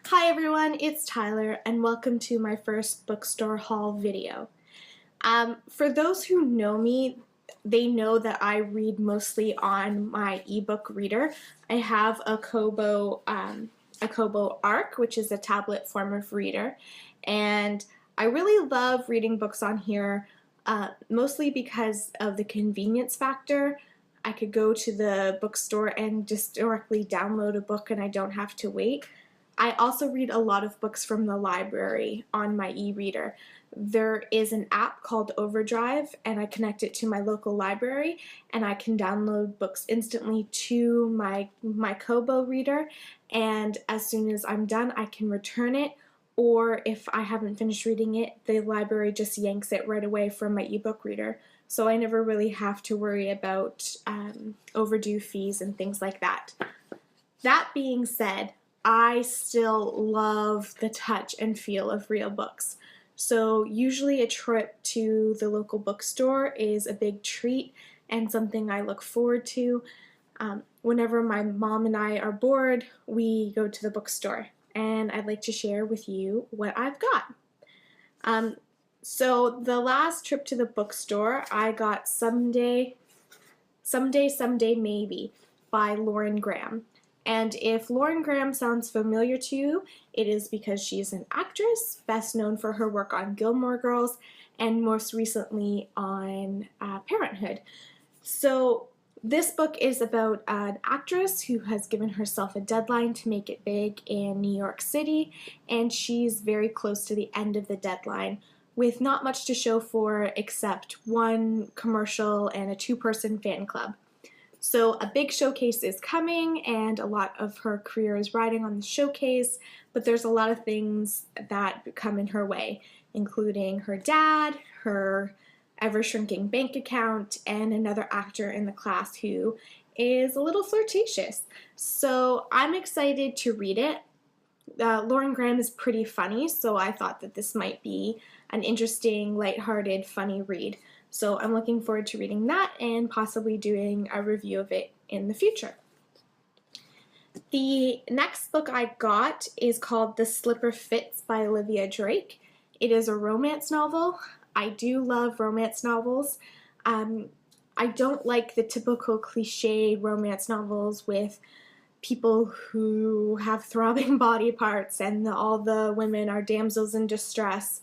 Hi everyone, it's Tyler and welcome to my first bookstore haul video. For those who know me, they know that I read mostly on my ebook reader. I have a Kobo Arc, which is a tablet form of reader, and I really love reading books on here, mostly because of the convenience factor. I could go to the bookstore and just directly download a book and I don't have to wait. I also read a lot of books from the library on my e-reader. There is an app called Overdrive and I connect it to my local library and I can download books instantly to my Kobo reader, and as soon as I'm done I can return it, or if I haven't finished reading it, the library just yanks it right away from my ebook reader. So I never really have to worry about overdue fees and things like that. That being said, I still love the touch and feel of real books. So usually a trip to the local bookstore is a big treat and something I look forward to. Whenever my mom and I are bored, we go to the bookstore, and I'd like to share with you what I've got. So the last trip to the bookstore, I got Someday Maybe by Lauren Graham. And if Lauren Graham sounds familiar to you, it is because she is an actress, best known for her work on Gilmore Girls and most recently on Parenthood. So this book is about an actress who has given herself a deadline to make it big in New York City, and she's very close to the end of the deadline with not much to show for except one commercial and a two-person fan club. So a big showcase is coming and a lot of her career is riding on the showcase, but there's a lot of things that come in her way, including her dad, her ever-shrinking bank account, and another actor in the class who is a little flirtatious. So I'm excited to read it. Lauren Graham is pretty funny, so I thought that this might be an interesting, lighthearted, funny read. So I'm looking forward to reading that and possibly doing a review of it in the future. The next book I got is called The Slipper Fits by Olivia Drake. It is a romance novel. I do love romance novels. I don't like the typical cliche romance novels with people who have throbbing body parts and all the women are damsels in distress.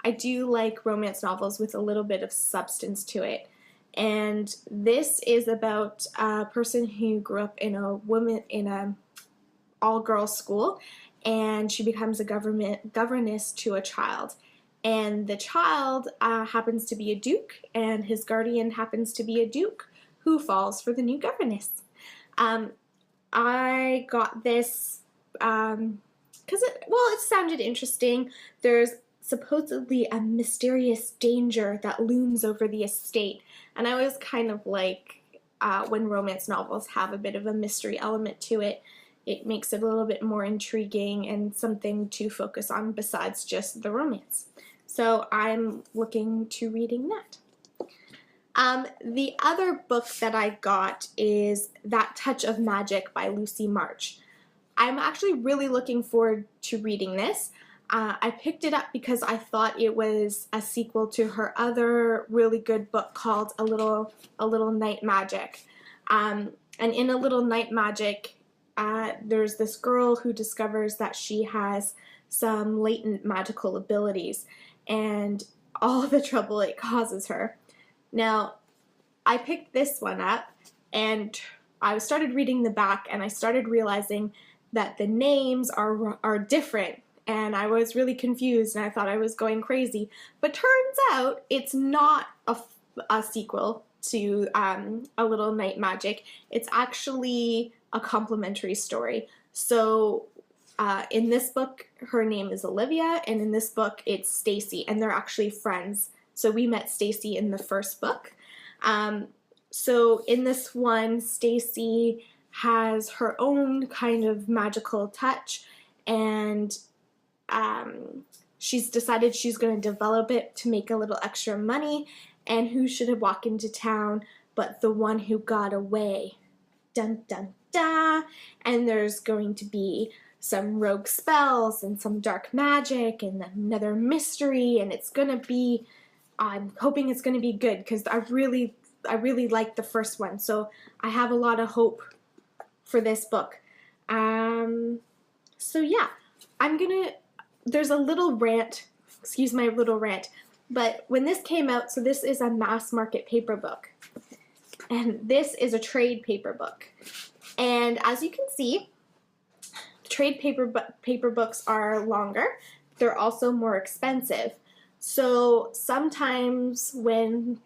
I do like romance novels with a little bit of substance to it. And this is about a person who grew up in a all-girls school, and she becomes a governess to a child. And the child happens to be a duke, and his guardian happens to be a duke who falls for the new governess. I got this because it sounded interesting. There's supposedly a mysterious danger that looms over the estate, and I always kind of like when romance novels have a bit of a mystery element to it. It makes it a little bit more intriguing and something to focus on besides just the romance. So I'm looking to reading that. The other book that I got is That Touch of Magic by Lucy March. I'm actually really looking forward to reading this. I picked it up because I thought it was a sequel to her other really good book called A Little Night Magic. And in A Little Night Magic, there's this girl who discovers that she has some latent magical abilities and all the trouble it causes her. Now, I picked this one up and I started reading the back and I started realizing that the names are different, and I was really confused and I thought I was going crazy. But turns out it's not a sequel to A Little Night Magic. It's actually a complementary story. So in this book, her name is Olivia, and in this book, it's Stacy, and they're actually friends. So we met Stacy in the first book. So in this one, Stacy has her own kind of magical touch, and she's decided she's going to develop it to make a little extra money, and who should have walked into town but the one who got away. Dun dun da! And there's going to be some rogue spells and some dark magic and another mystery, and it's gonna be, I'm hoping it's gonna be good because I really liked the first one, so I have a lot of hope for this book. So yeah, there's a little rant, excuse my little rant, but when this came out, so this is a mass market paper book, and this is a trade paper book. And as you can see, trade paper books are longer. They're also more expensive. So sometimes when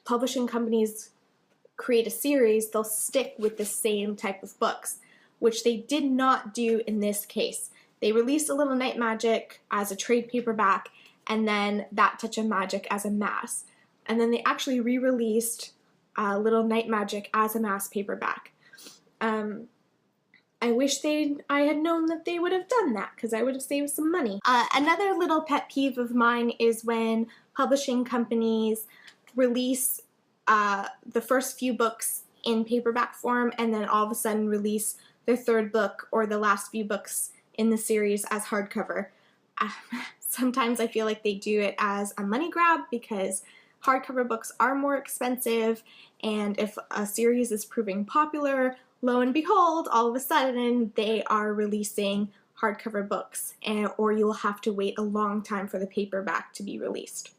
publishing companies create a series, they'll stick with the same type of books, which they did not do in this case. They released A Little Night Magic as a trade paperback, and then That Touch of Magic as a mass. And then they actually re-released Little Night Magic as a mass paperback. I wish I had known that they would have done that, because I would have saved some money. Another little pet peeve of mine is when publishing companies release the first few books in paperback form and then all of a sudden release their third book or the last few books in the series as hardcover. Sometimes I feel like they do it as a money grab because hardcover books are more expensive, and if a series is proving popular, lo and behold, all of a sudden they are releasing hardcover books, or you'll have to wait a long time for the paperback to be released.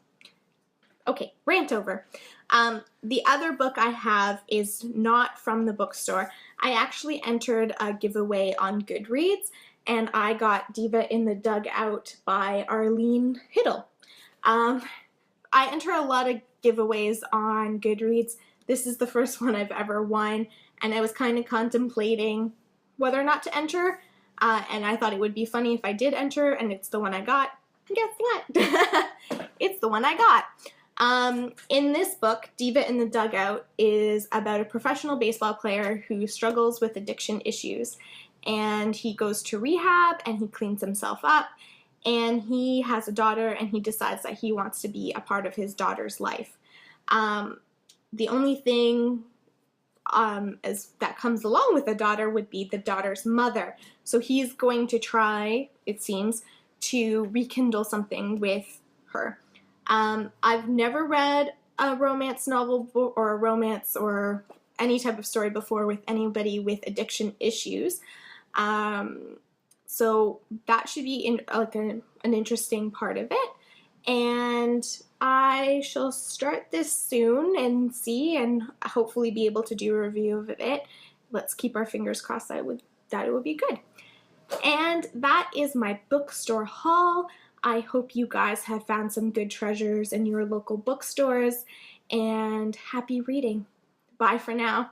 Okay, rant over. The other book I have is not from the bookstore. I actually entered a giveaway on Goodreads, and I got Diva in the Dugout by Arlene Hittle. I enter a lot of giveaways on Goodreads. This is the first one I've ever won, and I was kind of contemplating whether or not to enter, and I thought it would be funny if I did enter, and it's the one I got. Guess what? It's the one I got. In this book, Diva in the Dugout is about a professional baseball player who struggles with addiction issues, and he goes to rehab and he cleans himself up, and he has a daughter, and he decides that he wants to be a part of his daughter's life. The only thing that comes along with the daughter would be the daughter's mother. So he's going to try, it seems, to rekindle something with her. I've never read a romance novel or a romance or any type of story before with anybody with addiction issues. So that should be an interesting part of it. And I shall start this soon and see, and hopefully be able to do a review of it. Let's keep our fingers crossed that it would be good. And that is my bookstore haul. I hope you guys have found some good treasures in your local bookstores, and happy reading. Bye for now.